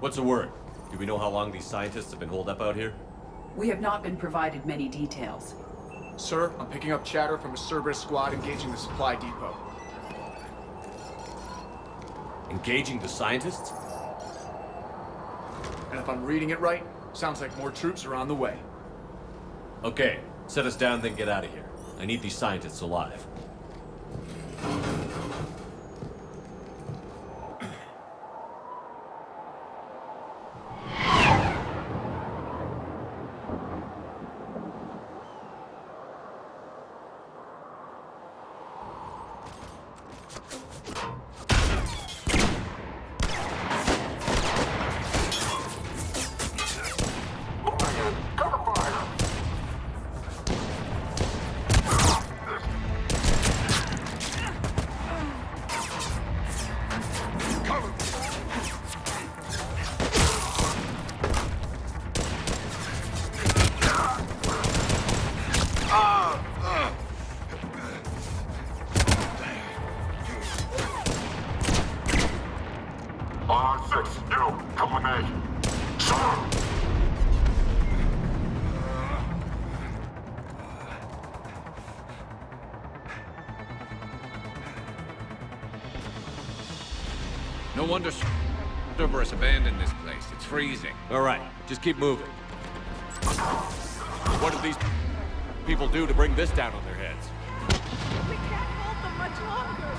What's the word? Do we know how long these scientists have been holed up out here? We have not been provided many details. Sir, I'm picking up chatter from a Cerberus squad engaging the supply depot. Engaging the scientists? And if I'm reading it right, sounds like more troops are on the way. Okay, set us down, then get out of here. I need these scientists alive. No wonder Cerberus abandoned this place. It's freezing. All right, just keep moving. What did these people do to bring this down on their heads? We can't hold them much longer.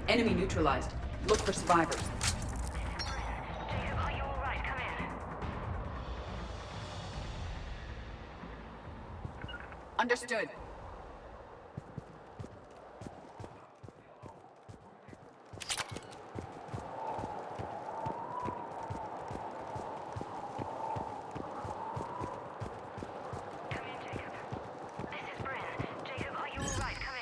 Enemy neutralized. Look for survivors. Jacob, are you all right? Come in. Understood. Come in, Jacob. This is Bryn. Jacob, are you all right? Come in.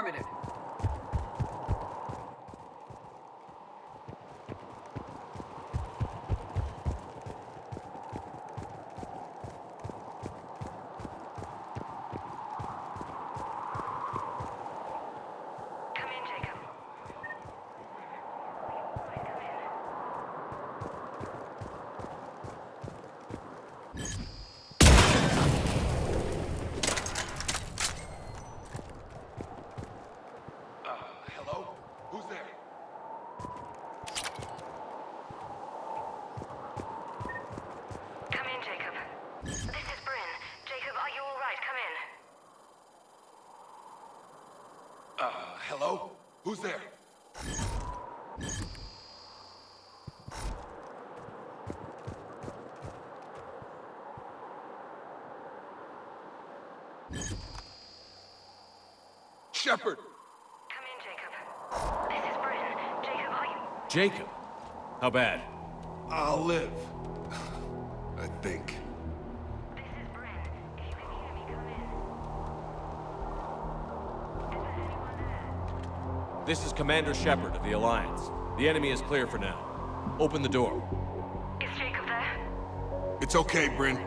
Affirmative. Come in, Jacob. Hello? Who's there? Come in, Jacob. This is Bryn. Jacob, are you all right? Come in. Hello? Who's there? Shepard! Come in, Jacob. This is Bryn. Jacob, are you... Jacob! How bad? I'll live. I think. This is Bryn. If you can hear me, come in. Is there anyone there? This is Commander Shepard of the Alliance. The enemy is clear for now. Open the door. Is Jacob there? It's okay, Bryn.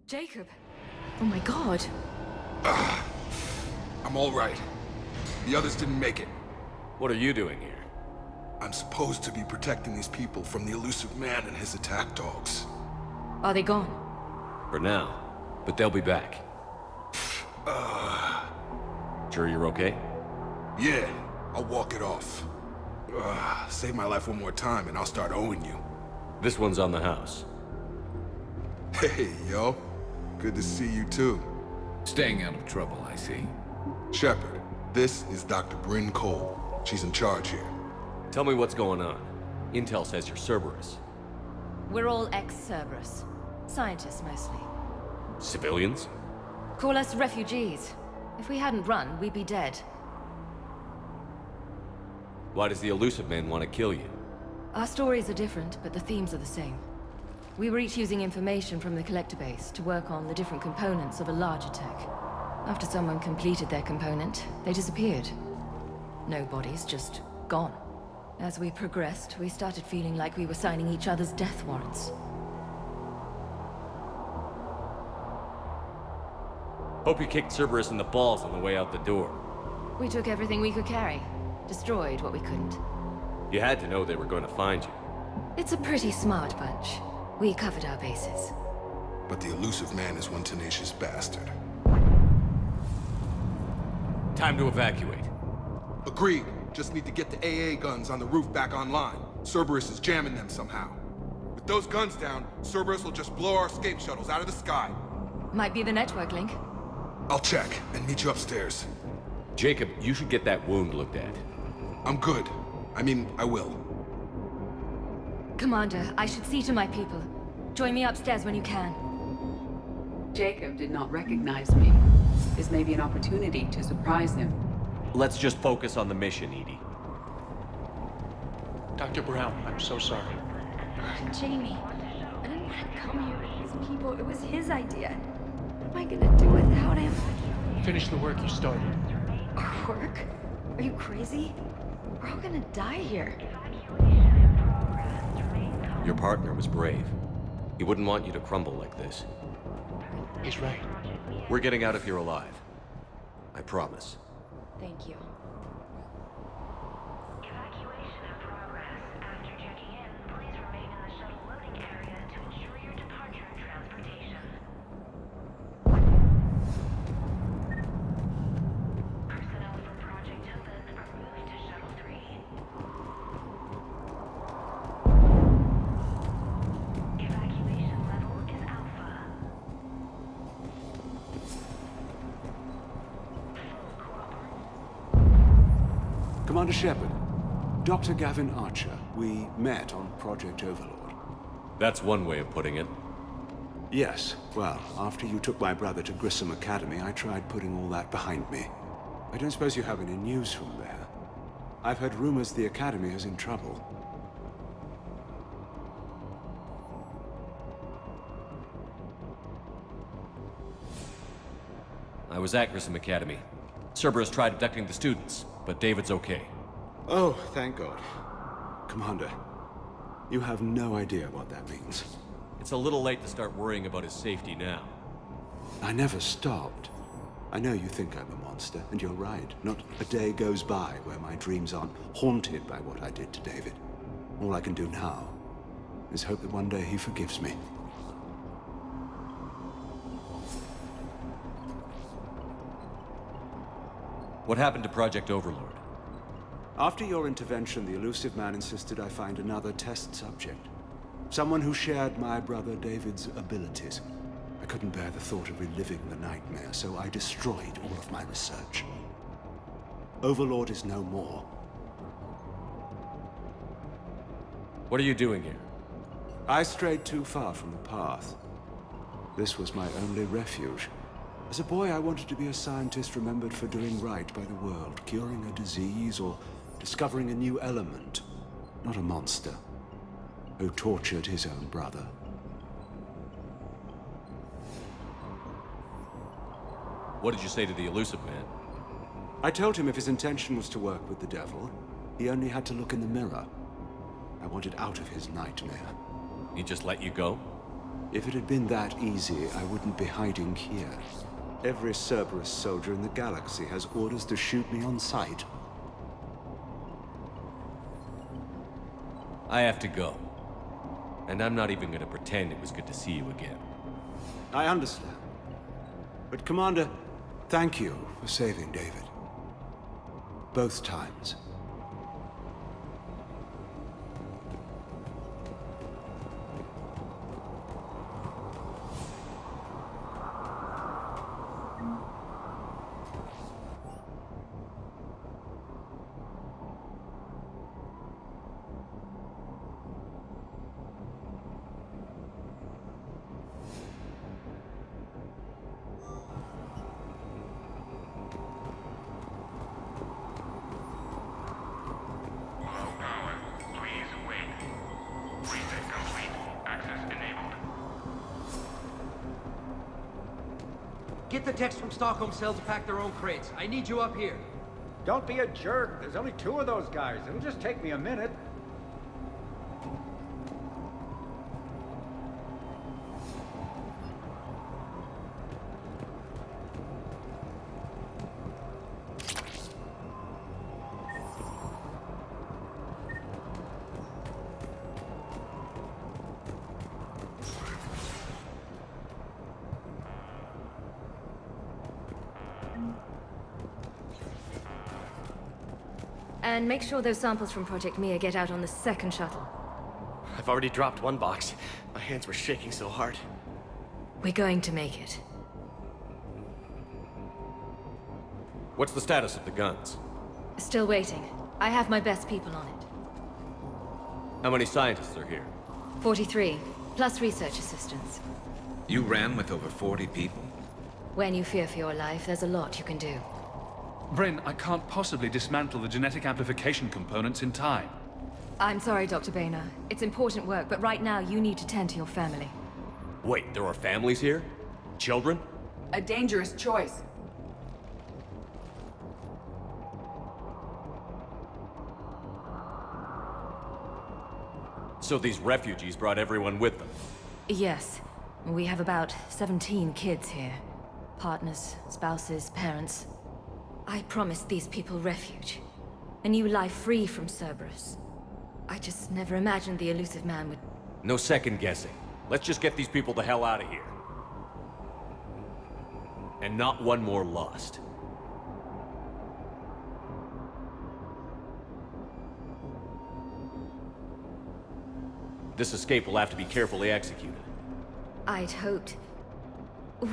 Jacob. Oh my god. I'm all right. The others didn't make it. What are you doing here? I'm supposed to be protecting these people from the elusive man and his attack dogs. Are they gone? For now. But they'll be back. Sure you're okay? Yeah, I'll walk it off. Save my life one more time and I'll start owing you. This one's on the house. Hey, yo. Good to see you too. Staying out of trouble, I see. Shepard, this is Dr. Bryn Cole. She's in charge here. Tell me what's going on. Intel says you're Cerberus. We're all ex-Cerberus. Scientists, mostly. Civilians? Call us refugees. If we hadn't run, we'd be dead. Why does the elusive man want to kill you? Our stories are different, but the themes are the same. We were each using information from the collector base to work on the different components of a larger tech. After someone completed their component, they disappeared. No bodies, just gone. As we progressed, we started feeling like we were signing each other's death warrants. Hope you kicked Cerberus in the balls on the way out the door. We took everything we could carry, destroyed what we couldn't. You had to know they were going to find you. It's a pretty smart bunch. We covered our bases. But the elusive man is one tenacious bastard. Time to evacuate. Agreed. Just need to get the AA guns on the roof back online. Cerberus is jamming them somehow. With those guns down, Cerberus will just blow our escape shuttles out of the sky. Might be the network link. I'll check and meet you upstairs. Jacob, you should get that wound looked at. I'm good. I mean, I will. Commander, I should see to my people. Join me upstairs when you can. Jacob did not recognize me. This may be an opportunity to surprise him. Let's just focus on the mission, Edie. Dr. Brown, I'm so sorry. Jamie, I didn't want to come here with these people. It was his idea. What am I gonna do without him? Finish the work you started. Work? Are you crazy? We're all gonna die here. Your partner was brave. He wouldn't want you to crumble like this. He's right. We're getting out of here alive. I promise. Thank you. Evacuation in progress. After checking in, please remain in the shuttle loading area to ensure your departure and transportation. Personnel from Project Topaz are moved to Shuttle 3. Evacuation level is Alpha. Commander Shepard, Dr. Gavin Archer, we met on Project Overlord. That's one way of putting it. Yes, well, after you took my brother to Grissom Academy, I tried putting all that behind me. I don't suppose you have any news from there? I've heard rumors the Academy is in trouble. I was at Grissom Academy. Cerberus tried abducting the students, but David's okay. Oh, thank God. Commander, you have no idea what that means. It's a little late to start worrying about his safety now. I never stopped. I know you think I'm a monster, and you're right. Not a day goes by where my dreams aren't haunted by what I did to David. All I can do now is hope that one day he forgives me. What happened to Project Overlord? After your intervention, the elusive man insisted I find another test subject. Someone who shared my brother David's abilities. I couldn't bear the thought of reliving the nightmare, so I destroyed all of my research. Overlord is no more. What are you doing here? I strayed too far from the path. This was my only refuge. As a boy, I wanted to be a scientist remembered for doing right by the world, curing a disease or discovering a new element. Not a monster who tortured his own brother. What did you say to the elusive man? I told him if his intention was to work with the devil, he only had to look in the mirror. I wanted out of his nightmare. He just let you go? If it had been that easy, I wouldn't be hiding here. Every Cerberus soldier in the galaxy has orders to shoot me on sight. I have to go. And I'm not even gonna pretend it was good to see you again. I understand. But Commander, thank you for saving David. Both times. Get the text from Stockholm Cell to pack their own crates. I need you up here. Don't be a jerk. There's only 2 of those guys. It'll just take me a minute. And make sure those samples from Project Mia get out on the second shuttle. I've already dropped one box. My hands were shaking so hard. We're going to make it. What's the status of the guns? Still waiting. I have my best people on it. How many scientists are here? 43, plus research assistants. You ran with over 40 people? When you fear for your life, there's a lot you can do. Bryn, I can't possibly dismantle the genetic amplification components in time. I'm sorry, Dr. Boehner. It's important work, but right now you need to tend to your family. Wait, there are families here? Children? A dangerous choice. So these refugees brought everyone with them? Yes. We have about 17 kids here. Partners, spouses, parents. I promised these people refuge. A new life free from Cerberus. I just never imagined the elusive man would... No second guessing. Let's just get these people the hell out of here. And not one more lost. This escape will have to be carefully executed. I'd hoped.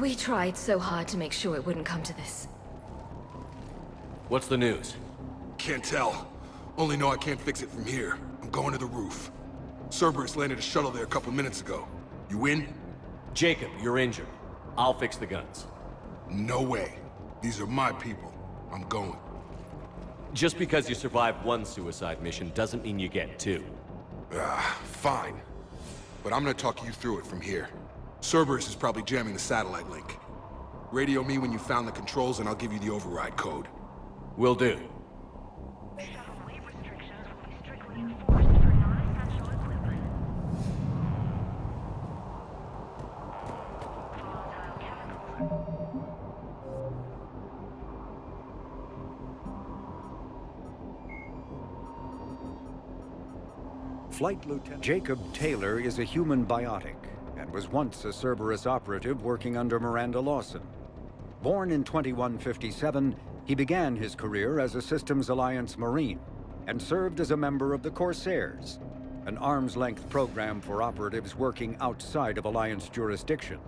We tried so hard to make sure it wouldn't come to this. What's the news? Can't tell. Only know I can't fix it from here. I'm going to the roof. Cerberus landed a shuttle there a couple minutes ago. You in? Jacob, you're injured. I'll fix the guns. No way. These are my people. I'm going. Just because you survive one suicide mission doesn't mean you get two. Fine. But I'm gonna talk you through it from here. Cerberus is probably jamming the satellite link. Radio me when you found the controls and I'll give you the override code. Will do. Shuttle weight restrictions will be strictly enforced for non-essential equipment. Volatile chemicals. Flight Lieutenant Jacob Taylor is a human biotic, and was once a Cerberus operative working under Miranda Lawson. Born in 2157, he began his career as a Systems Alliance Marine, and served as a member of the Corsairs, an arm's-length program for operatives working outside of Alliance jurisdiction.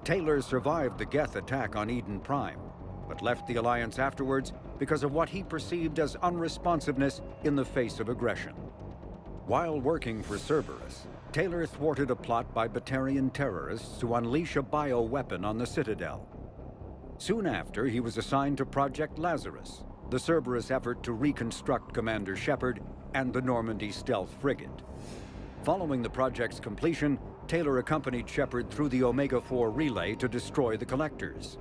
Taylor survived the Geth attack on Eden Prime, but left the Alliance afterwards because of what he perceived as unresponsiveness in the face of aggression. While working for Cerberus, Taylor thwarted a plot by Batarian terrorists to unleash a bioweapon on the Citadel. Soon after, he was assigned to Project Lazarus, the Cerberus effort to reconstruct Commander Shepard and the Normandy stealth frigate. Following the project's completion, Taylor accompanied Shepard through the Omega-4 relay to destroy the Collectors.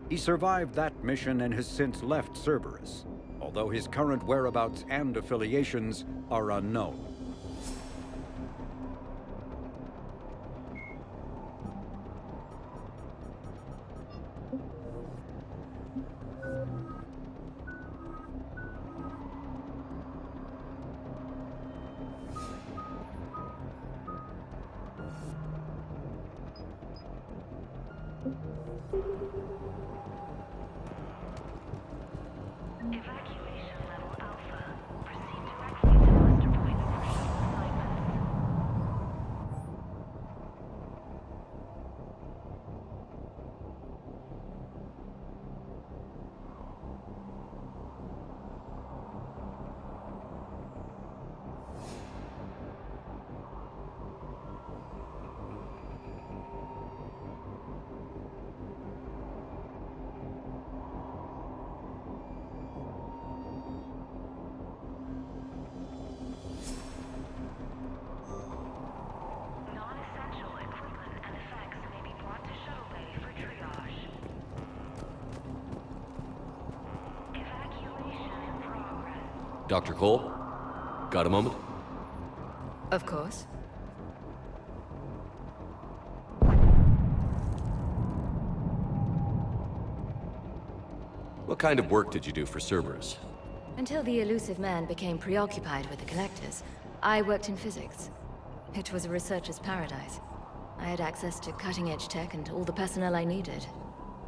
He survived that mission and has since left Cerberus, although his current whereabouts and affiliations are unknown. Evacuation level Alpha. Proceed directly to muster point for shuttle assignments. Non-essential equipment and effects may be brought to shuttle bay for triage. Evacuation in progress. Dr. Cole? Got a moment? Of course. What kind of work did you do for Cerberus? Until the elusive man became preoccupied with the Collectors, I worked in physics. It was a researcher's paradise. I had access to cutting-edge tech and all the personnel I needed.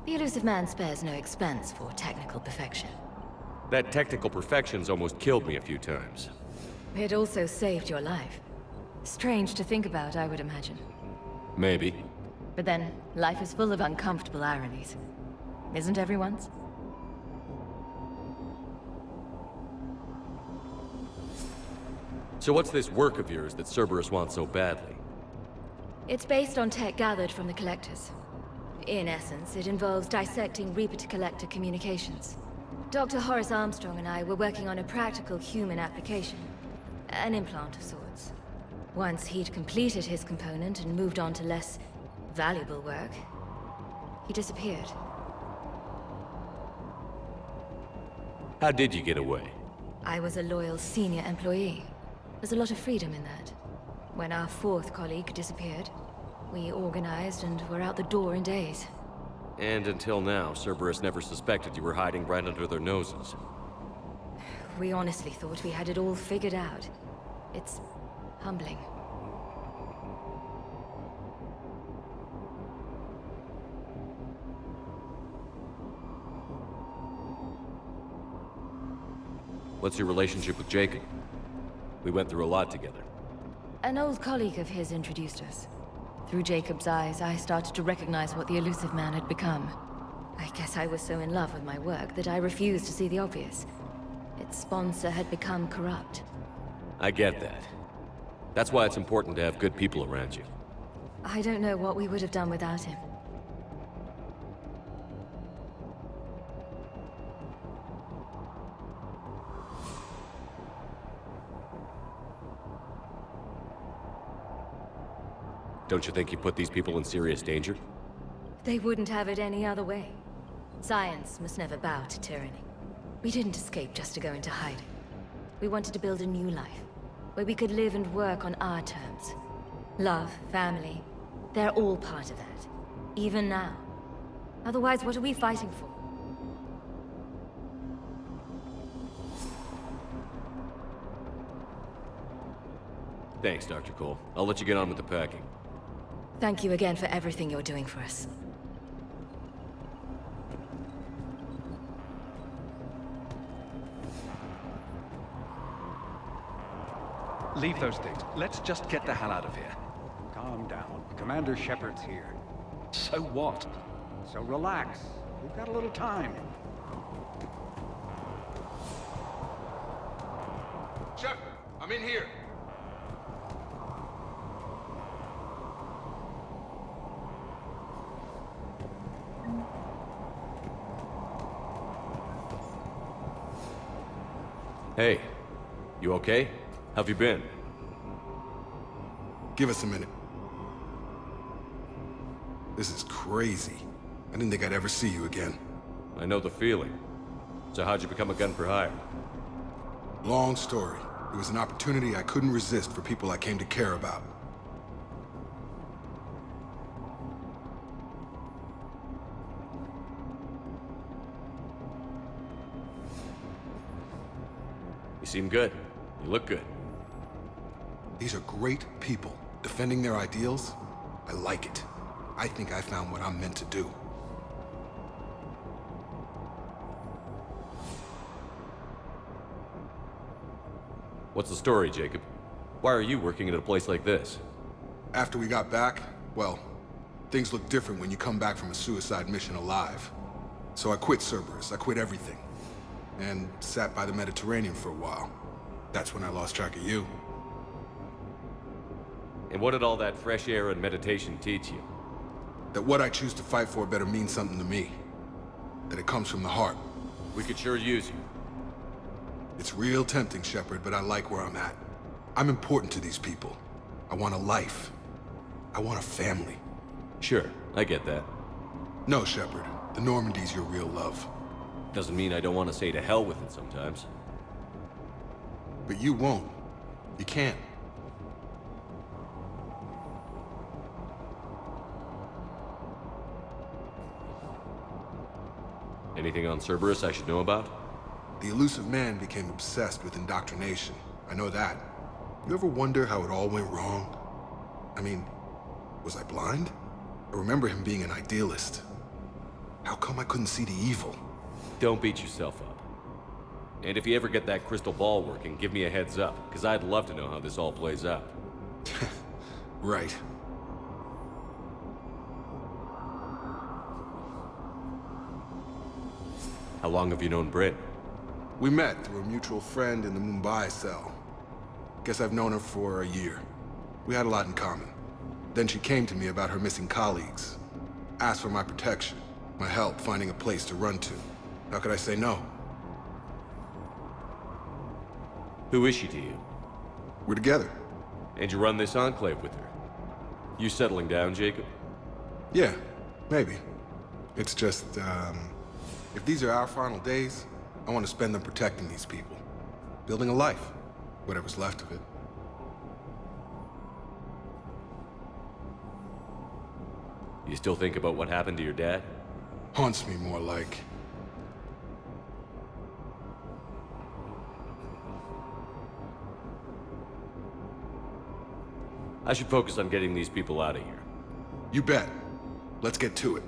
The elusive man spares no expense for technical perfection. That technical perfection's almost killed me a few times. It also saved your life. Strange to think about, I would imagine. Maybe. But then, life is full of uncomfortable ironies. Isn't everyone's? So what's this work of yours that Cerberus wants so badly? It's based on tech gathered from the Collectors. In essence, it involves dissecting Reaper-to-Collector communications. Dr. Horace Armstrong and I were working on a practical human application. An implant of sorts. Once he'd completed his component and moved on to less valuable work, he disappeared. How did you get away? I was a loyal senior employee. There's a lot of freedom in that. When our fourth colleague disappeared, we organized and were out the door in days. And until now, Cerberus never suspected you were hiding right under their noses. We honestly thought we had it all figured out. It's humbling. What's your relationship with Jacob? We went through a lot together. An old colleague of his introduced us. Through Jacob's eyes, I started to recognize what the elusive man had become. I guess I was so in love with my work that I refused to see the obvious. Its sponsor had become corrupt. I get that. That's why it's important to have good people around you. I don't know what we would have done without him. Don't you think you put these people in serious danger? They wouldn't have it any other way. Science must never bow to tyranny. We didn't escape just to go into hiding. We wanted to build a new life, where we could live and work on our terms. Love, family, they're all part of that. Even now. Otherwise, what are we fighting for? Thanks, Dr. Cole. I'll let you get on with the packing. Thank you again for everything you're doing for us. Leave those things. Let's just get the hell out of here. Calm down. Commander Shepard's here. So what? So relax. We've got a little time. Shepard, I'm in here. Hey, you okay? How've you been? Give us a minute. This is crazy. I didn't think I'd ever see you again. I know the feeling. So how'd you become a gun for hire? Long story. It was an opportunity I couldn't resist for people I came to care about. You seem good. You look good. These are great people, defending their ideals. I like it. I think I found what I'm meant to do. What's the story, Jacob? Why are you working at a place like this? After we got back, well, things look different when you come back from a suicide mission alive. So I quit Cerberus, I quit everything. And sat by the Mediterranean for a while. That's when I lost track of you. And what did all that fresh air and meditation teach you? That what I choose to fight for better mean something to me. That it comes from the heart. We could sure use you. It's real tempting, Shepard, but I like where I'm at. I'm important to these people. I want a life. I want a family. Sure, I get that. No, Shepard. The Normandy's your real love. Doesn't mean I don't want to say to hell with it sometimes. But you won't. You can't. Anything on Cerberus I should know about? The elusive man became obsessed with indoctrination. I know that. You ever wonder how it all went wrong? I mean, was I blind? I remember him being an idealist. How come I couldn't see the evil? Don't beat yourself up. And if you ever get that crystal ball working, give me a heads up, because I'd love to know how this all plays out. Right. How long have you known Britt? We met through a mutual friend in the Mumbai cell. Guess I've known her for a year. We had a lot in common. Then she came to me about her missing colleagues. Asked for my protection, my help finding a place to run to. How could I say no? Who is she to you? We're together. And you run this enclave with her? You settling down, Jacob? Yeah, maybe. It's just, if these are our final days, I want to spend them protecting these people. Building a life, whatever's left of it. You still think about what happened to your dad? Haunts me more like. I should focus on getting these people out of here. You bet. Let's get to it.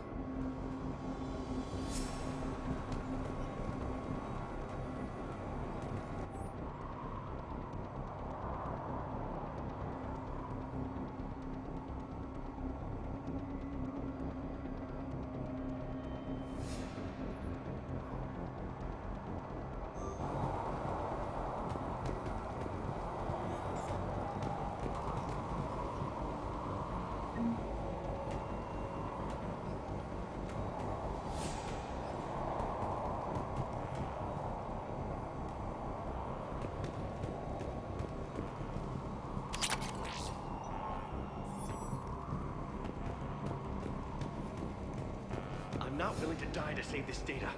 I'm not willing to die to save this data.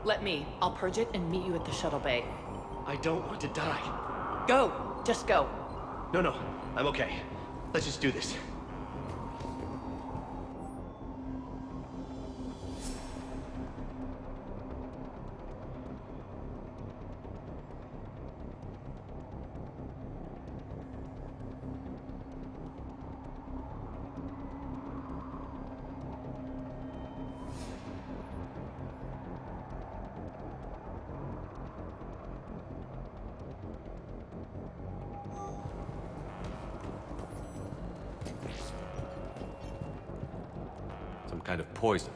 Let me. I'll purge it and meet you at the shuttle bay. I don't want to die. Go! Just go. No, I'm okay. Let's just do this. Some kind of poison.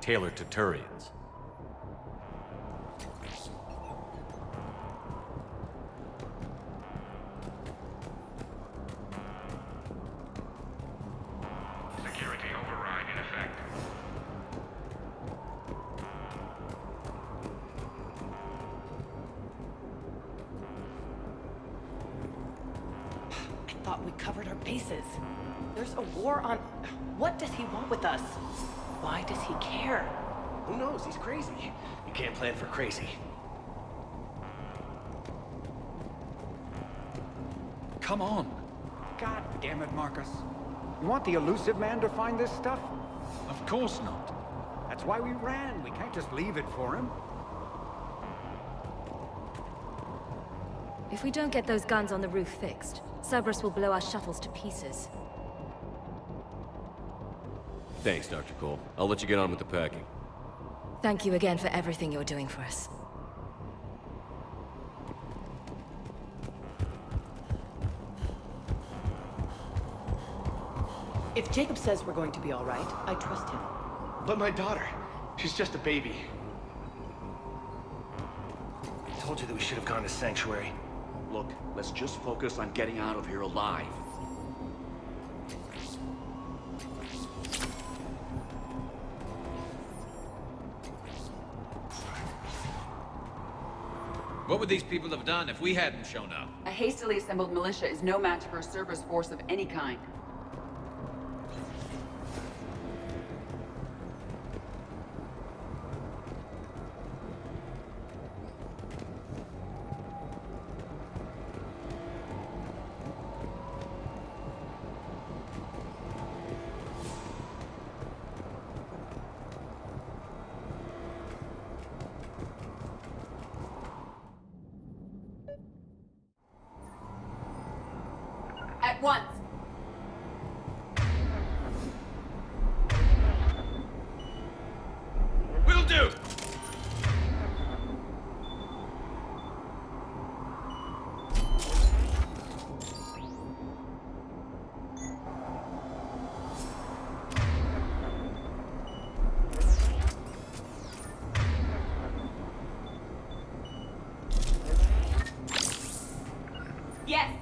Tailored to Turians. Security override in effect. I thought we covered our bases. There's a war on... What does he want with us? Why does he care? Who knows? He's crazy. You can't plan for crazy. Come on. God damn it, Marcus. You want the elusive man to find this stuff? Of course not. That's why we ran. We can't just leave it for him. If we don't get those guns on the roof fixed, Cerberus will blow our shuttles to pieces. Thanks, Dr. Cole. I'll let you get on with the packing. Thank you again for everything you're doing for us. If Jacob says we're going to be all right, I trust him. But my daughter, she's just a baby. I told you that we should have gone to Sanctuary. Look, let's just focus on getting out of here alive. What would these people have done if we hadn't shown up? A hastily assembled militia is no match for a Cerberus force of any kind. At once! Will do! Yes!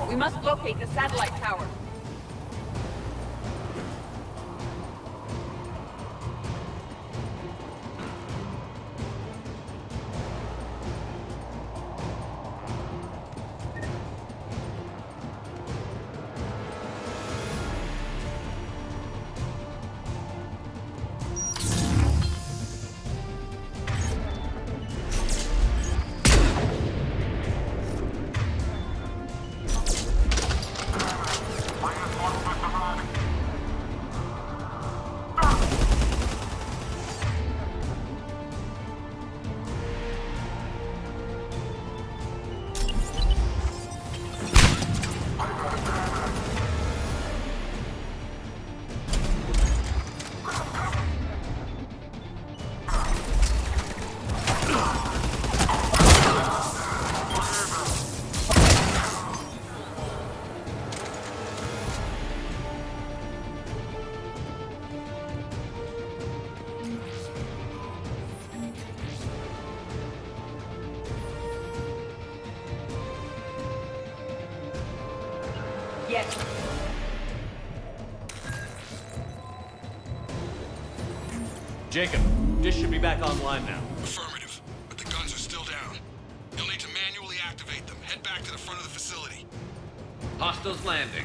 We must locate the satellite tower. yet. Jacob, dish should be back online now. Affirmative, but the guns are still down. You'll need to manually activate them. Head back to the front of the facility. Hostiles landing.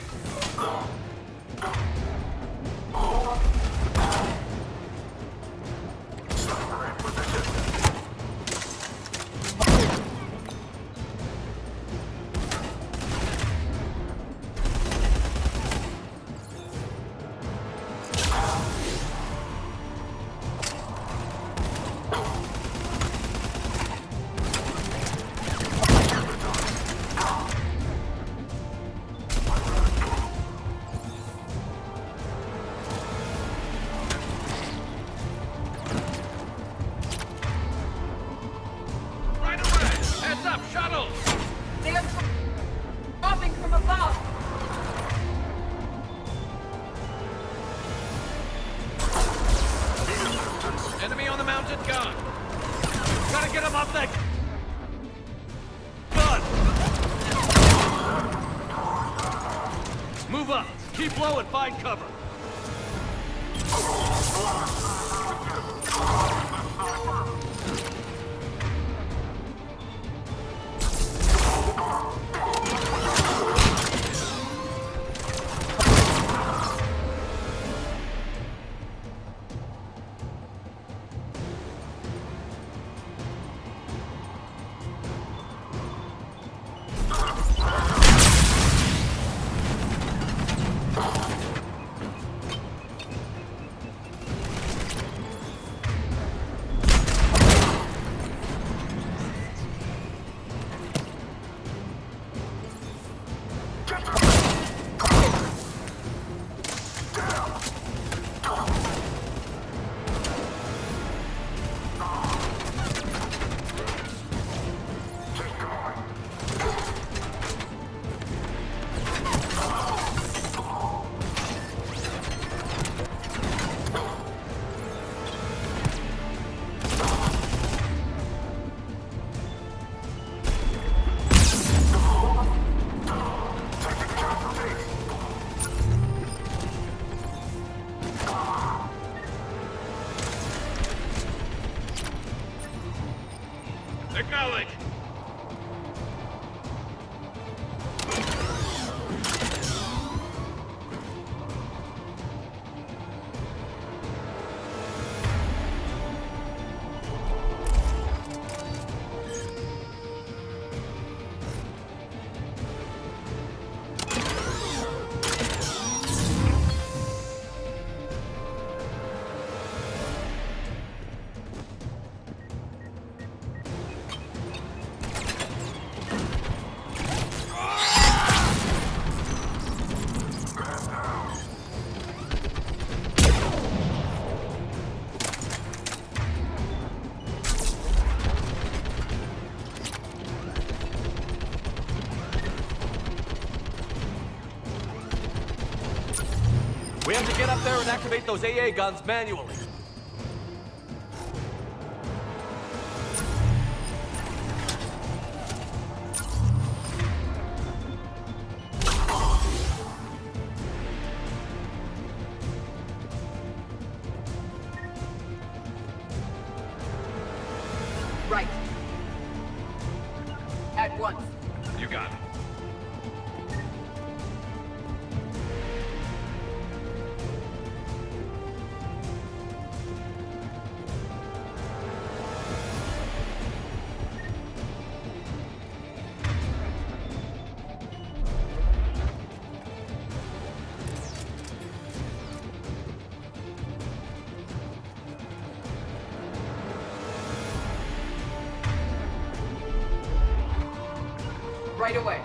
Enemy on the mounted gun! Gotta get him off that gun! Move up! Keep low and find cover! Acknowledge! We have to get up there and activate those AA guns manually. Right. At once. You got it. Right away.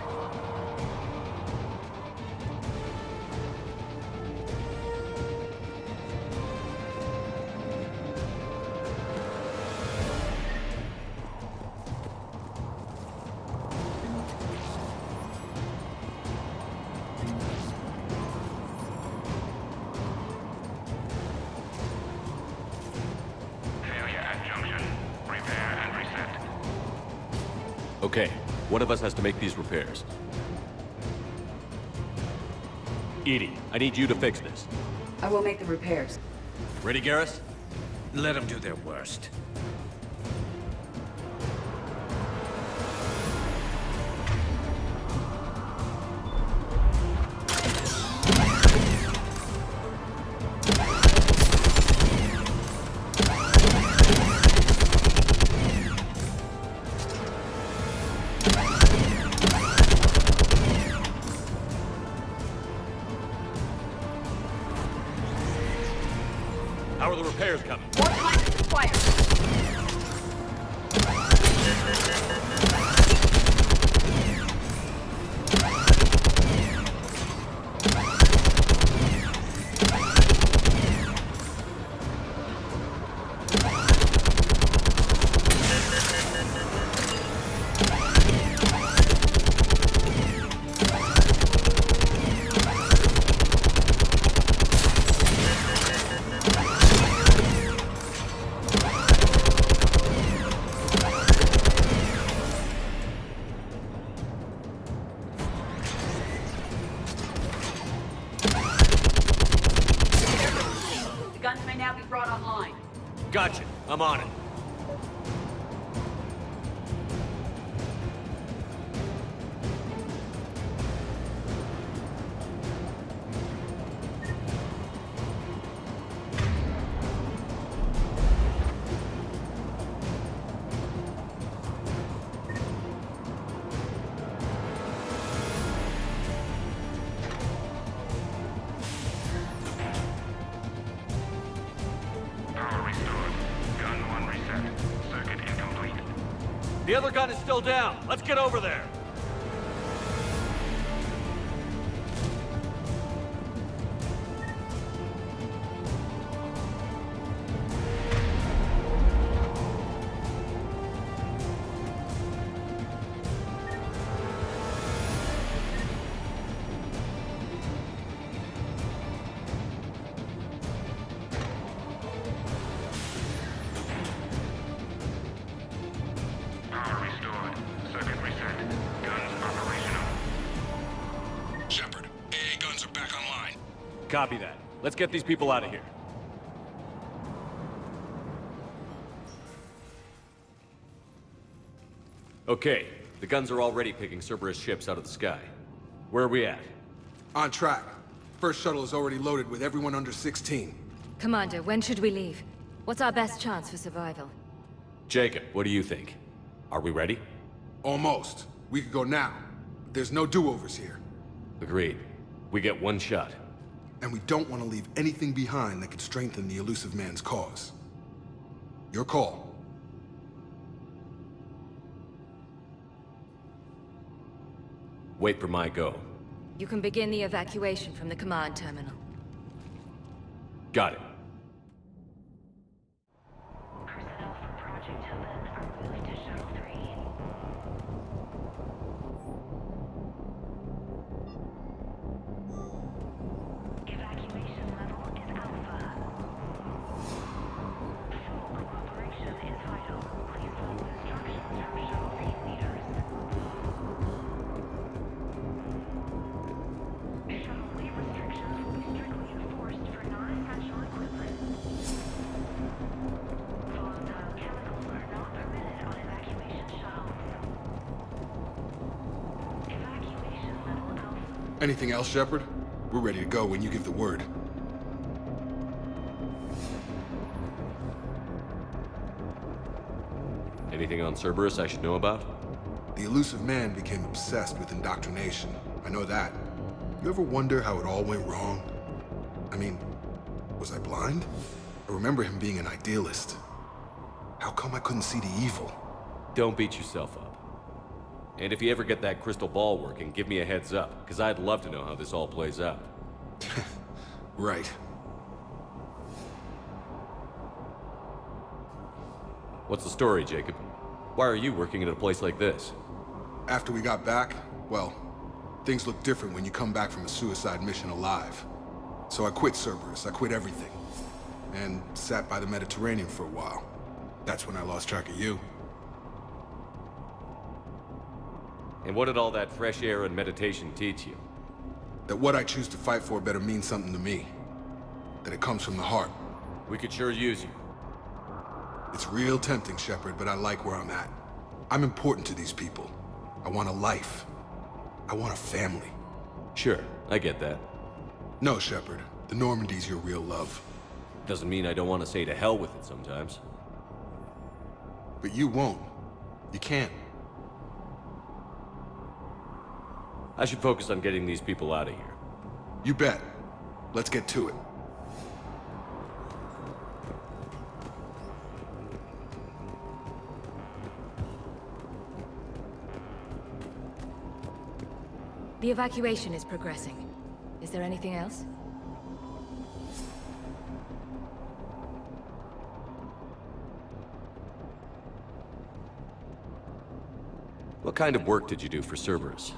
Failure at junction. Repair and reset. Okay, one of us has to make these repairs. Edie, I need you to fix this. I will make the repairs. Ready, Garrus? Let them do their worst. How are the repairs coming? More time is required. Guns may now be brought online. Gotcha. I'm on it. The other gun is still down. Let's get over there. Shepard, AA guns are back online. Copy that. Let's get these people out of here. Okay, the guns are already picking Cerberus ships out of the sky. Where are we at? On track. First shuttle is already loaded with everyone under 16. Commander, when should we leave? What's our best chance for survival? Jacob, what do you think? Are we ready? Almost. We could go now. But there's no do-overs here. Agreed. We get one shot. And we don't want to leave anything behind that could strengthen the elusive man's cause. Your call. Wait for my go. You can begin the evacuation from the command terminal. Got it. Personnel from Project Heaven are moved to Shuttle 3. Evacuation level is Alpha. Full cooperation is vital. Please follow instructions from Shuttle team leaders. Shuttle weight restrictions will be strictly enforced for non-essential equipment. Volatile chemicals are not permitted on evacuation shuttles. Evacuation level Alpha. Anything else, Shepard? We're ready to go when you give the word. Anything on Cerberus I should know about? The elusive man became obsessed with indoctrination. I know that. You ever wonder how it all went wrong? I mean, was I blind? I remember him being an idealist. How come I couldn't see the evil? Don't beat yourself up. And if you ever get that crystal ball working, give me a heads up, because I'd love to know how this all plays out. Right. What's the story, Jacob? Why are you working at a place like this? After we got back, well, things look different when you come back from a suicide mission alive. So I quit Cerberus, I quit everything. And sat by the Mediterranean for a while. That's when I lost track of you. And what did all that fresh air and meditation teach you? That what I choose to fight for better mean something to me. That it comes from the heart. We could sure use you. It's real tempting, Shepard, but I like where I'm at. I'm important to these people. I want a life. I want a family. Sure, I get that. No, Shepard. The Normandy's your real love. Doesn't mean I don't want to say to hell with it sometimes. But you won't. You can't. I should focus on getting these people out of here. You bet. Let's get to it. The evacuation is progressing. Is there anything else? What kind of work did you do for Cerberus?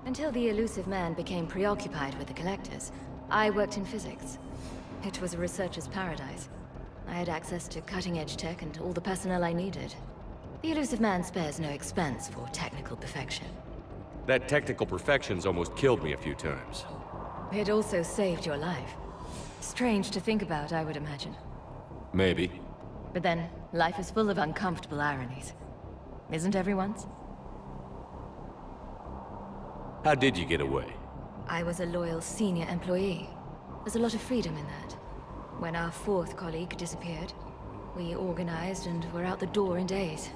Until the elusive man became preoccupied with the Collectors, I worked in physics. It was a researcher's paradise. I had access to cutting-edge tech and all the personnel I needed. The elusive man spares no expense for technical perfection. That technical perfection's almost killed me a few times. It also saved your life. Strange to think about, I would imagine. Maybe. But then, life is full of uncomfortable ironies. Isn't everyone's? How did you get away? I was a loyal senior employee. There's a lot of freedom in that. When our fourth colleague disappeared, we organized and were out the door in days.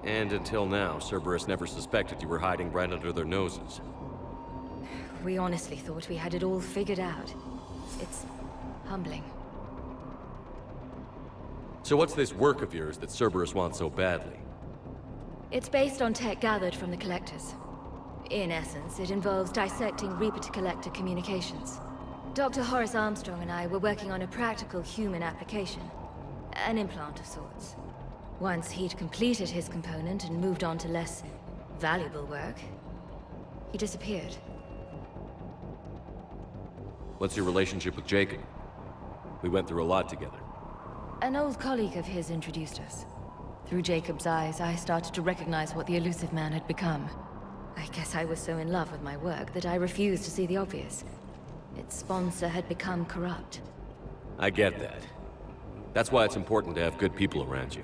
And until now, Cerberus never suspected you were hiding right under their noses. We honestly thought we had it all figured out. It's humbling. So what's this work of yours that Cerberus wants so badly? It's based on tech gathered from the Collectors. In essence, it involves dissecting Reaper-to-Collector communications. Dr. Horace Armstrong and I were working on a practical human application. An implant of sorts. Once he'd completed his component and moved on to less valuable work, he disappeared. What's your relationship with Jacob? We went through a lot together. An old colleague of his introduced us. Through Jacob's eyes, I started to recognize what the elusive man had become. I guess I was so in love with my work that I refused to see the obvious. Its sponsor had become corrupt. I get that. That's why it's important to have good people around you.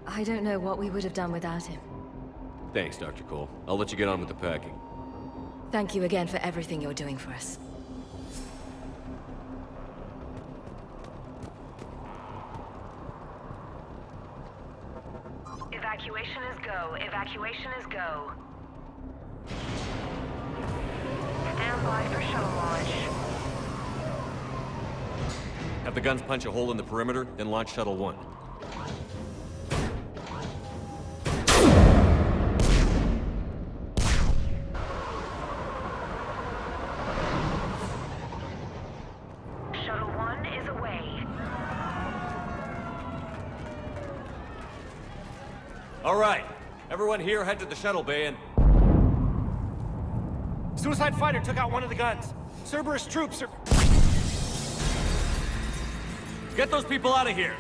I don't know what we would have done without him. Thanks, Dr. Cole. I'll let you get on with the packing. Thank you again for everything you're doing for us. Evacuation is go. Evacuation is go. Stand by for shuttle launch. Have the guns punch a hole in the perimeter, then launch Shuttle 1. Shuttle 1 is away. All right. Everyone here head to the shuttle bay and... Suicide fighter took out one of the guns. Cerberus troops are... Get those people out of here!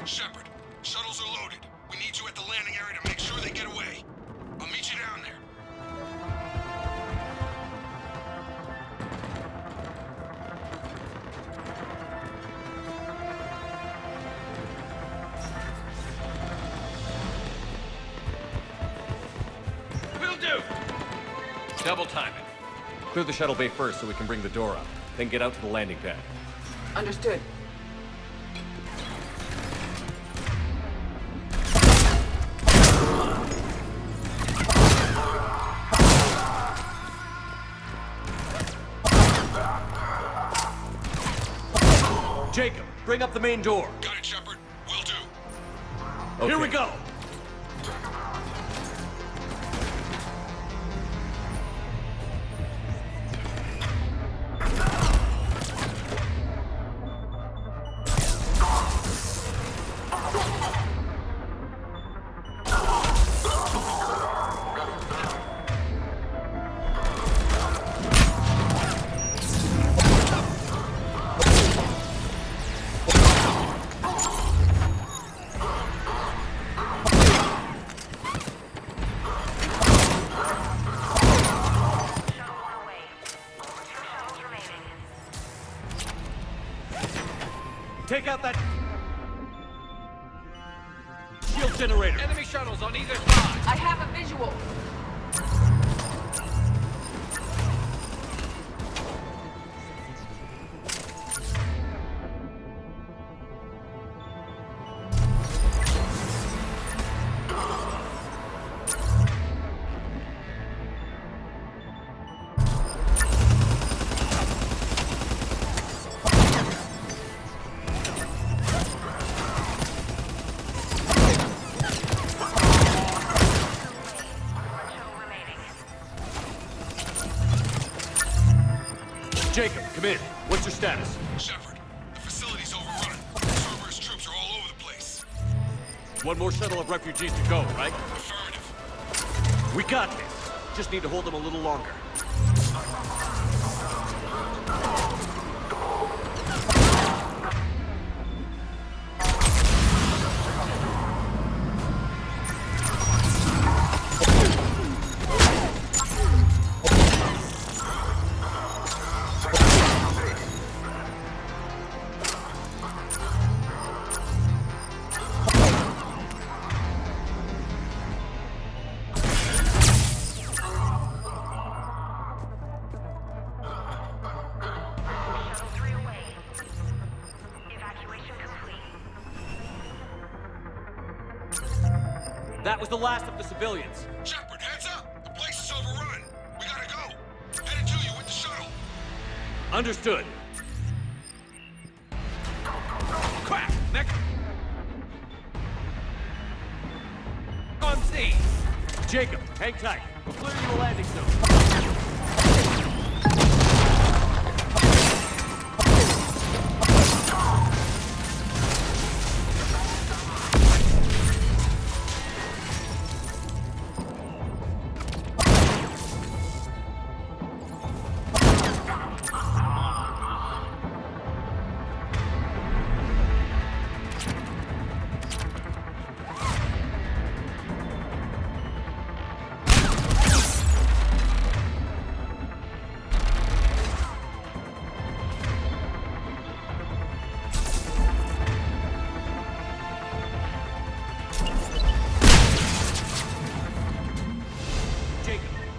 Shepard, shuttles are loaded. We need you at the landing area to make sure they get away. I'll meet you down there. Will do! Double time it. Clear the shuttle bay first so we can bring the door up. Then get out to the landing pad. Understood. Jacob, bring up the main door. Got it, Shepard. Will do. Okay. Here we go! Take out that shield generator. Enemy shuttles on either side. I have a visual. Jacob, come in. What's your status? Shepard, the facility's overrun. Cerberus troops are all over the place. One more shuttle of refugees to go, right? Affirmative. We got this. Just need to hold them a little longer. That was the last of the civilians. Shepard, heads up! The place is overrun. We gotta go. Headed to you with the shuttle. Understood. Crap! Next. On scene. Jacob, hang tight. We'll clear you a landing zone.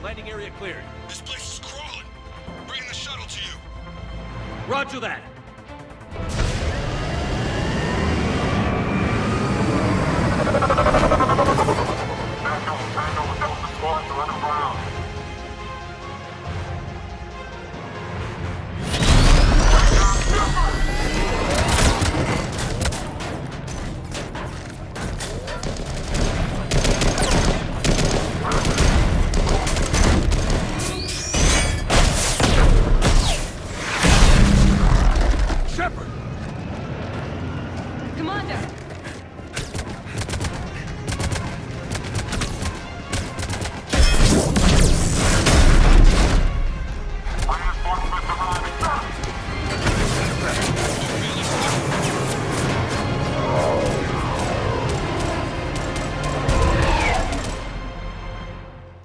Landing area cleared. This place is crawling. Bringing the shuttle to you. Roger that.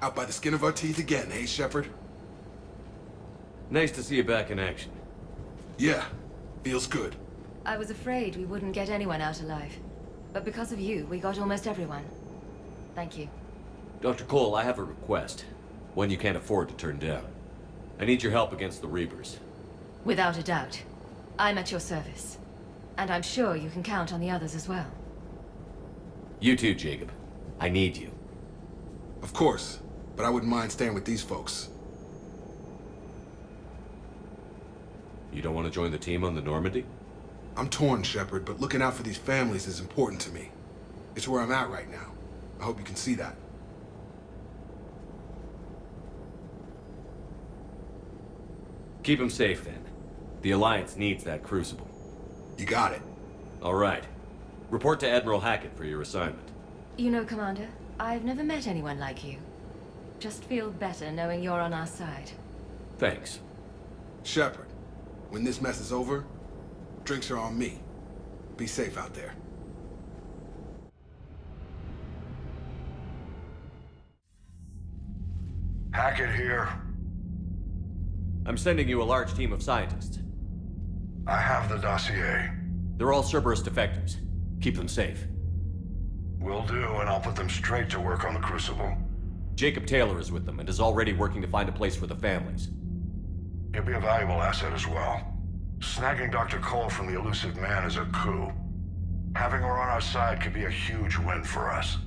Out by the skin of our teeth again, eh, Shepard? Nice to see you back in action. Yeah, feels good. I was afraid we wouldn't get anyone out alive. But because of you, we got almost everyone. Thank you. Dr. Cole, I have a request. One you can't afford to turn down. I need your help against the Reapers. Without a doubt. I'm at your service. And I'm sure you can count on the others as well. You too, Jacob. I need you. Of course, but I wouldn't mind staying with these folks. You don't want to join the team on the Normandy? I'm torn, Shepard, but looking out for these families is important to me. It's where I'm at right now. I hope you can see that. Keep them safe, then. The Alliance needs that crucible. You got it. All right. Report to Admiral Hackett for your assignment. You know, Commander, I've never met anyone like you. Just feel better knowing you're on our side. Thanks. Shepard, when this mess is over, drinks are on me. Be safe out there. Hackett here. I'm sending you a large team of scientists. I have the dossier. They're all Cerberus defectors. Keep them safe. Will do, and I'll put them straight to work on the Crucible. Jacob Taylor is with them and is already working to find a place for the families. He'll be a valuable asset as well. Snagging Dr. Cole from the elusive man is a coup. Having her on our side could be a huge win for us.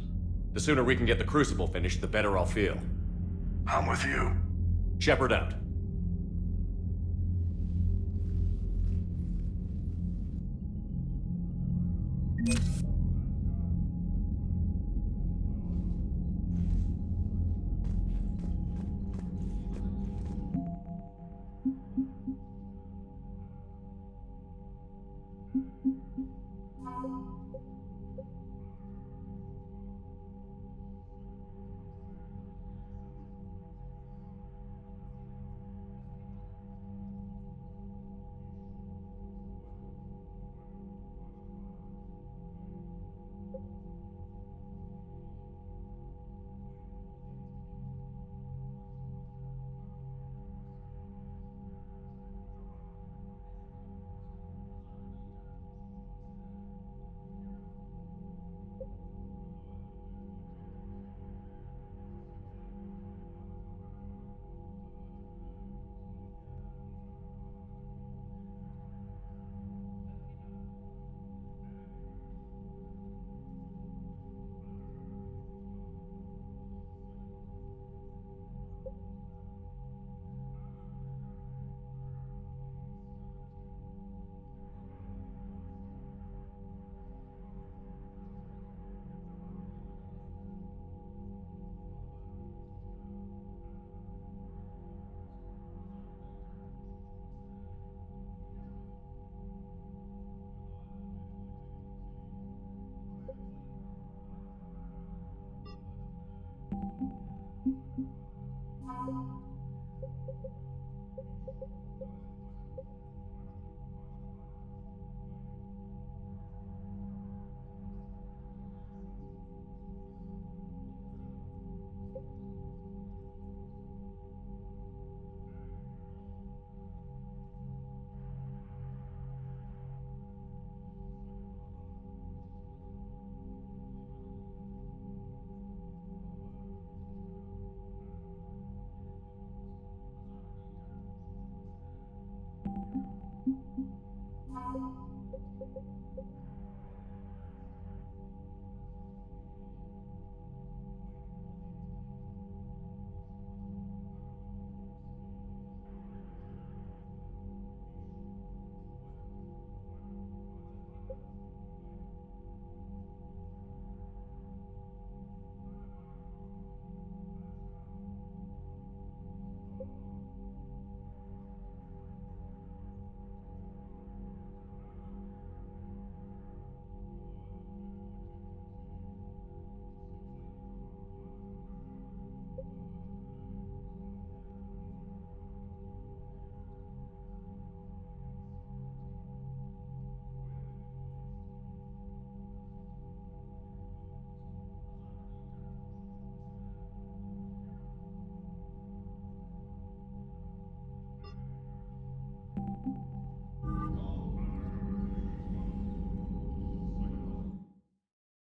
The sooner we can get the Crucible finished, the better I'll feel. I'm with you. Shepard out. You